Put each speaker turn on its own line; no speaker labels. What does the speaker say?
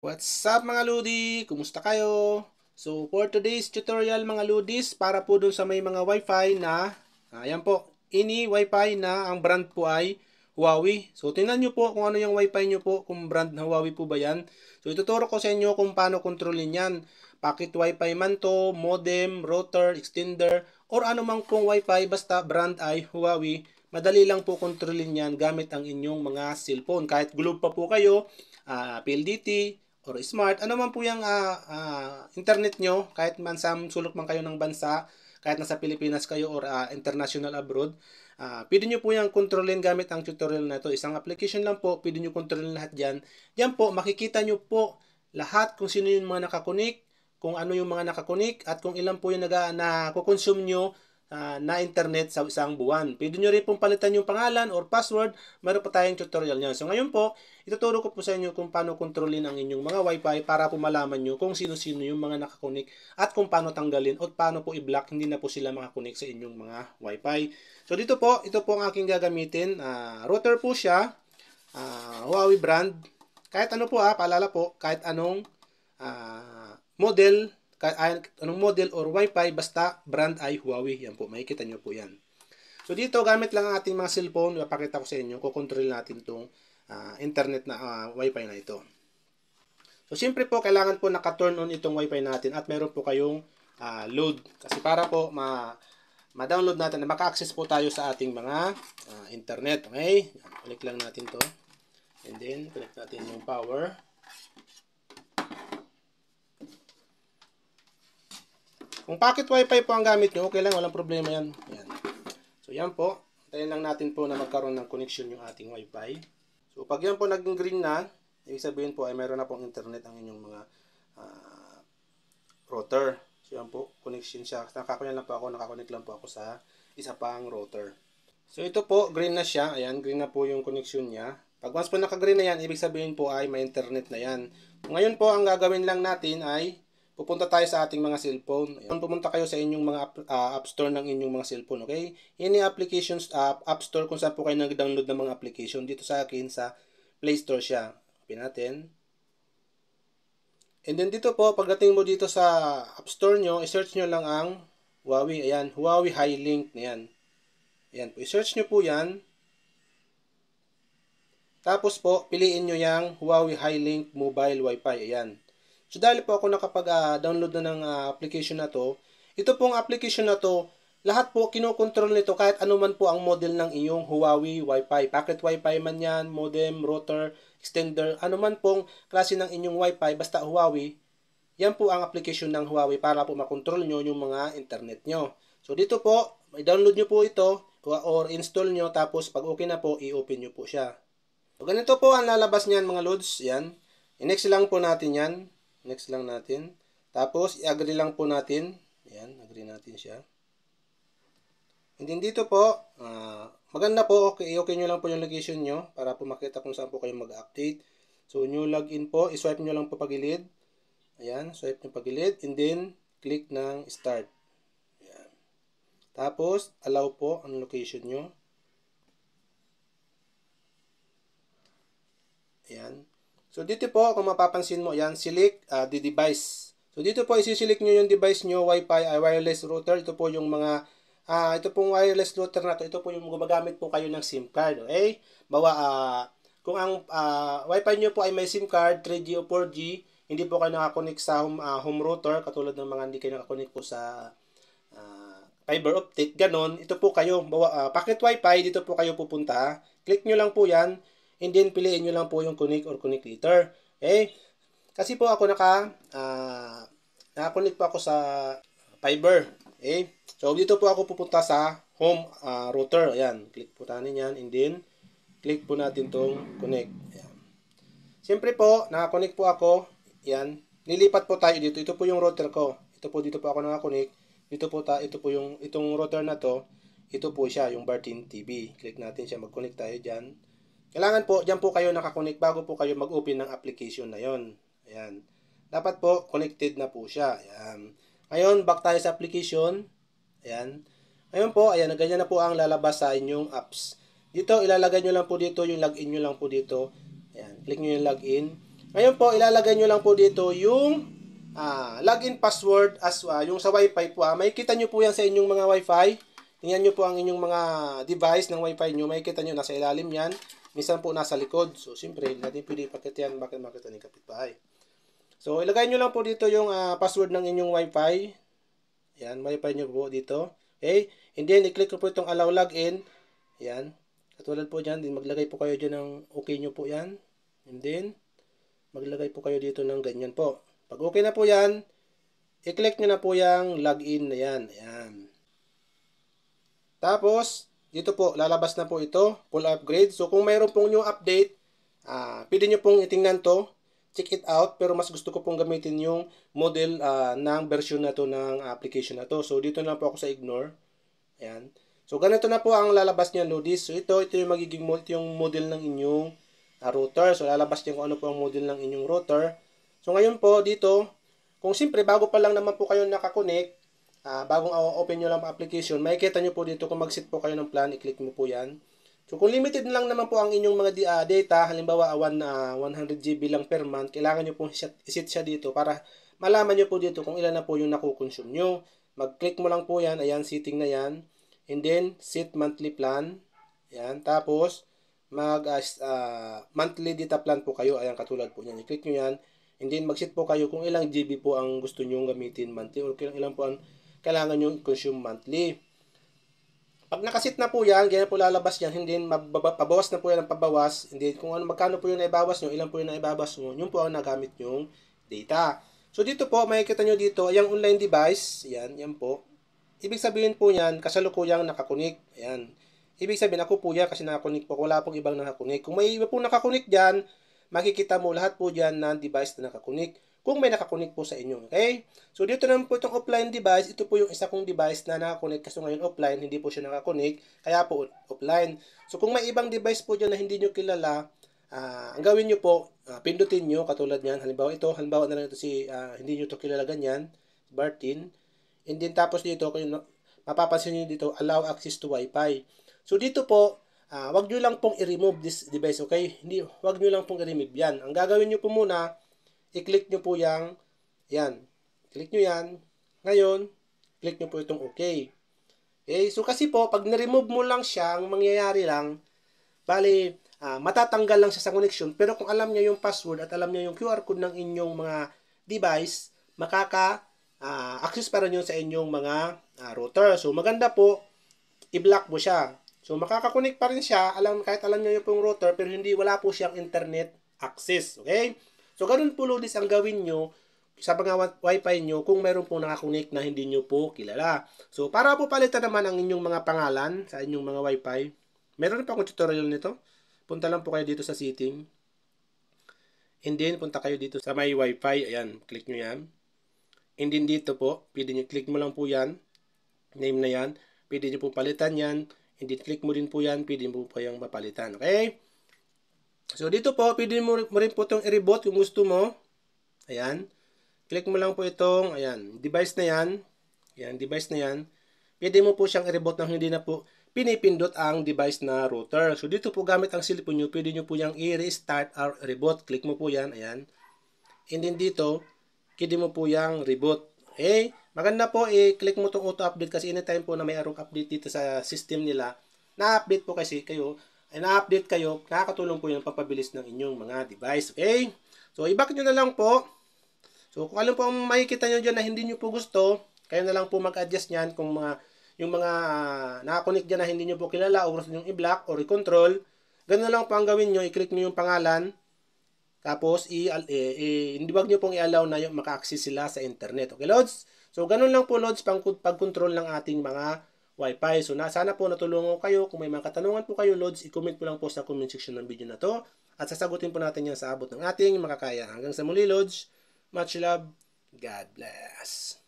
What's up mga Ludi? Kumusta kayo? So for today's tutorial mga Ludis, para po dun sa may mga wifi na, ayan po, ini wifi na ang brand po ay Huawei. So tingnan nyo po kung ano yung wifi nyo po, kung brand na Huawei po ba yan. So ituturo ko sa inyo kung paano kontrolin yan. Packet wifi man to, modem, router, extender, or ano mang pong wifi basta brand ay Huawei. Madali lang po kontrolin yan gamit ang inyong mga cellphone. Kahit globe pa po kayo, PLDT, or smart, ano man po yung internet nyo, kahit man sa sulok man kayo ng bansa, kahit nasa Pilipinas kayo or international abroad, pwede nyo po yung kontrolin gamit ang tutorial na ito. Isang application lang po, pwede nyo kontrolin lahat dyan. Diyan po, makikita nyo po lahat kung sino yung mga nakakunik, kung ano yung mga nakakunik, at kung ilan po yung nakukonsume nyo na internet sa isang buwan. Pwede nyo rin pong palitan yung pangalan or password. Meron pa tayong tutorial niyan. So ngayon po, ituturo ko po sa inyo kung paano kontrolin ang inyong mga wifi para po malaman nyo kung sino-sino yung mga nakakunik at kung paano tanggalin o paano po i-block, hindi na po sila makakunik sa inyong mga wifi. So dito po, ito po ang aking gagamitin. Router po siya, Huawei brand. Kahit ano po paalala po, kahit anong model, anong model or wifi, basta brand ay Huawei. Yan po, makikita nyo po yan. So dito, gamit lang ang ating mga cellphone. Ipapakita ko sa inyo, kukontrol natin itong internet na wifi na ito. So siyempre po, kailangan po naka-turn on itong wifi natin at meron po kayong load. Kasi para po ma-download natin, maka-access po tayo sa ating mga internet. Okay? Click lang natin to. And then, connect natin yung power. Kung packet wifi po ang gamit nyo, okay lang, walang problema yan. Yan. So yan po, tayin lang natin po na magkaroon ng connection yung ating wifi. So pag yan po naging green na, ibig sabihin po ay meron na pong internet ang inyong mga router. So yan po, connection siya. Nakakunya lang po ako, nakakonect lang po ako sa isa pang router. So ito po, green na siya. Ayan, green na po yung connection niya. Pag once po naka-green na yan, ibig sabihin po ay may internet na yan. Ngayon po, ang gagawin lang natin ay pupunta tayo sa ating mga cellphone. Ayan, pumunta kayo sa inyong mga app store ng inyong mga cellphone, okay? Yan yung applications, app store kung saan po kayo nag-download ng mga application. Dito sa akin, sa Play Store siya. Open natin. And then dito po, pagdating mo dito sa app store nyo, i-search nyo lang ang Huawei. Ayan, Huawei High Link na yan. Ayan po, i-search nyo po yan. Tapos po, piliin nyo yung Huawei High Link Mobile Wi-Fi. Ayan. So dahil po ako nakapag-download na ng application na to, ito pong application na to, lahat po kinokontrol nito kahit ano man po ang model ng iyong Huawei Wi-Fi. Packet Wi-Fi man yan, modem, router, extender, ano man pong klase ng inyong Wi-Fi, basta Huawei, yan po ang application ng Huawei para po makontrol nyo yung mga internet nyo. So dito po, i-download nyo po ito or install nyo, tapos pag okay na po, i-open nyo po siya. So, ganito po ang lalabas niyan mga loads. Yan. I-next lang po natin yan. Next lang natin. Tapos, i-agree lang po natin. Yan. Agree natin siya. And then dito po, maganda po. Okay, okay nyo lang po yung location nyo para po makita kung saan po kayo mag-update. So, new login po. I-swipe nyo lang po pagilid. Ayan. Swipe nyo pagilid. And then, click ng start. Ayan. Tapos, allow po ang location nyo. Ayan. So, dito po, kung mapapansin mo, ayan, select the device. So, dito po, isi-select nyo yung device nyo, Wi-Fi, wireless router. Ito po yung mga, ito pong wireless router na to. Ito po yung gumagamit po kayo ng SIM card. Okay? Bawa, kung ang Wi-Fi nyo po ay may SIM card, 3G o 4G, hindi po kayo nakakonect sa home router, katulad ng mga hindi kayo nakakonect po sa fiber optic, ganon, ito po kayo, packet wifi, dito po kayo pupunta, click nyo lang po yan, and then piliin nyo lang po yung connect or connect later. Okay? Kasi po ako naka-connect po ako sa fiber. Okay? So, dito po ako pupunta sa home router. Ayan, click po natin yan, and then click po natin tong connect. Ayan. Siyempre po, naka-connect po ako. Ayan, nilipat po tayo dito. Ito po yung router ko. Ito po, dito po ako naka-connect. Ito po yung itong router na to. Ito po siya, yung Bartin TV. Click natin siya, mag-connect tayo diyan. Kailangan po, diyan po kayo naka-connect bago po kayo mag-open ng application na yon. Ayan. Dapat po, connected na po siya. Ayan. Ngayon, back tayo sa application. Ayan. Ngayon po, ayan, ganyan na po ang lalabas sa inyong apps. Dito, ilalagay nyo lang po dito, yung login nyo lang po dito. Ayan. Click nyo yung login. Ngayon po, ilalagay nyo lang po dito yung login password as yung sa Wi-Fi po. Makikita nyo po yan sa inyong mga Wi-Fi. Tingnan nyo po ang inyong mga device ng Wi-Fi nyo. Makikita nyo nasa ilalim yan. Minsan po nasa likod. So, siyempre, hindi natin pwede ipakita yan. Bakit makita ni kapitbahay? So, ilagay nyo lang po dito yung password ng inyong Wi-Fi. Yan, Wi-Fi nyo po dito. Okay? And then, i-click ko po itong allow login. Yan. Katulad po dyan, din maglagay po kayo dyan ng okay nyo po yan. And then, maglagay po kayo dito ng ganyan po. Pag okay na po yan, i-click nyo na po yung login na yan. Ayan. Tapos, dito po, lalabas na po ito, full upgrade. So, kung mayroon pong new update, pwede nyo pong itingnan to, check it out, pero mas gusto ko pong gamitin yung model ng version na to ng application na to. So, dito na po ako sa ignore. Ayan. So, ganito na po ang lalabas niya, Ludis. So, ito yung magiging yung model ng inyong router. So, lalabas niya kung ano po ang model ng inyong router. So, ngayon po, dito, kung siyempre, bago pa lang naman po kayo nakakonect, bagong open nyo lang ang application, makikita nyo po dito kung mag-set po kayo ng plan, i-click mo po yan. So, kung limited lang naman po ang inyong mga data, halimbawa 100 GB lang per month, kailangan nyo pong iset siya dito para malaman nyo po dito kung ilan na po yung nakukonsume nyo. Mag-click mo lang po yan, ayan, setting na yan. And then, set monthly plan. Ayan, tapos, monthly data plan po kayo, ayan, katulad po yan. I-click nyo yan. And then, mag-set po kayo kung ilang GB po ang gusto nyo gamitin monthly or ilang po ang kailangan nyo consume monthly. Pag nakasit na po yan, ganyan po lalabas yan, hindi pabawas na po yan ang pabawas, hindi kung ano magkano po yung naibawas nyo, ilan po yung naibawas nyo, yun po ang nagamit yung data. So dito po, makikita nyo dito, yung online device, yan po. Ibig sabihin po yan, kasalukuyang nakakunik. Ayan. Ibig sabihin, ako po yan kasi nakakunik po, wala pong ibang nakakunik. Kung may iba po nakakunik dyan, makikita mo lahat po dyan na device na nakakunik. Kung may nakakunik po sa inyo. Okay? So, dito naman po itong offline device. Ito po yung isa kong device na nakakunik. Kasi ngayon offline, hindi po siya nakakunik. Kaya po offline. So, kung may ibang device po dyan na hindi nyo kilala, ang gawin nyo po, pindutin nyo. Katulad yan. Halimbawa ito. Halimbawa na lang ito si, hindi nyo ito kilala ganyan. Bartin. And then tapos dito, mapapansin nyo dito, allow access to Wi-Fi. So, dito po, wag nyo lang pong i-remove this device. Okay? Hindi, wag nyo lang pong i-remove yan. Ang gagawin nyo po muna, i-click nyo po yan. Click nyo yan. Ngayon, click nyo po itong okay. Okay, so kasi po, pag na-remove mo lang siya, ang mangyayari lang, bali, matatanggal lang siya sa connection. Pero kung alam niya yung password at alam niya yung QR code ng inyong mga device, access pa rin yun sa inyong mga router. So, maganda po, i-block mo siya. So, makakakonek pa rin siya, kahit alam niya yung router, pero wala po siyang internet access. Okay? So, ganun po, Ludis, ang gawin nyo sa mga Wi-Fi nyo kung mayroon po nakakonect na hindi nyo po kilala. So, para po palitan naman ang inyong mga pangalan sa inyong mga Wi-Fi, meron pa akong tutorial nito. Punta lang po kayo dito sa setting. And then, punta kayo dito sa my Wi-Fi. Ayan, click nyo yan. And then dito po, pwede nyo, click mo lang po yan. Name na yan. Pwede nyo po palitan yan. And then, click mo din po yan. Pwede mo po yung mapalitan. Okay? So, dito po, pwede mo rin po itong i-reboot kung gusto mo. Ayan. Click mo lang po itong, ayan, device na yan. Ayan, device na yan. Pwede mo po siyang i-reboot nang hindi na po pinipindot ang device na router. So, dito po gamit ang cellphone nyo, pwede nyo po yung i-restart or reboot. Click mo po yan, ayan. And then dito, pwede mo po yung reboot. Okay? Maganda po, i-click mo itong auto-update kasi anytime po na mayroong update dito sa system nila, na-update po kasi kayo, na-update kayo, nakakatulong po yung pampabilis ng inyong mga device. Okay? So, i-back nyo na lang po. So, kung ano po ang makikita nyo dyan na hindi nyo po gusto, kayo na lang po mag-adjust nyan kung yung mga nakakonect dyan na hindi nyo po kilala o gusto nyo i-block o i-control. Ganun lang po ang gawin nyo. I-click nyo yung pangalan. Tapos, hindi wag nyo pong i-allow na yung maka-access sila sa internet. Okay, Lods? So, ganun lang po, Lods, pag-control ng ating mga Wi-Fi. So, sana po natulungan kayo. Kung may mga katanungan po kayo, Lods, i-comment po lang po sa comment section ng video na to. At sasagutin po natin yan sa abot ng ating makakaya. Hanggang sa muli, Lods. Much love. God bless.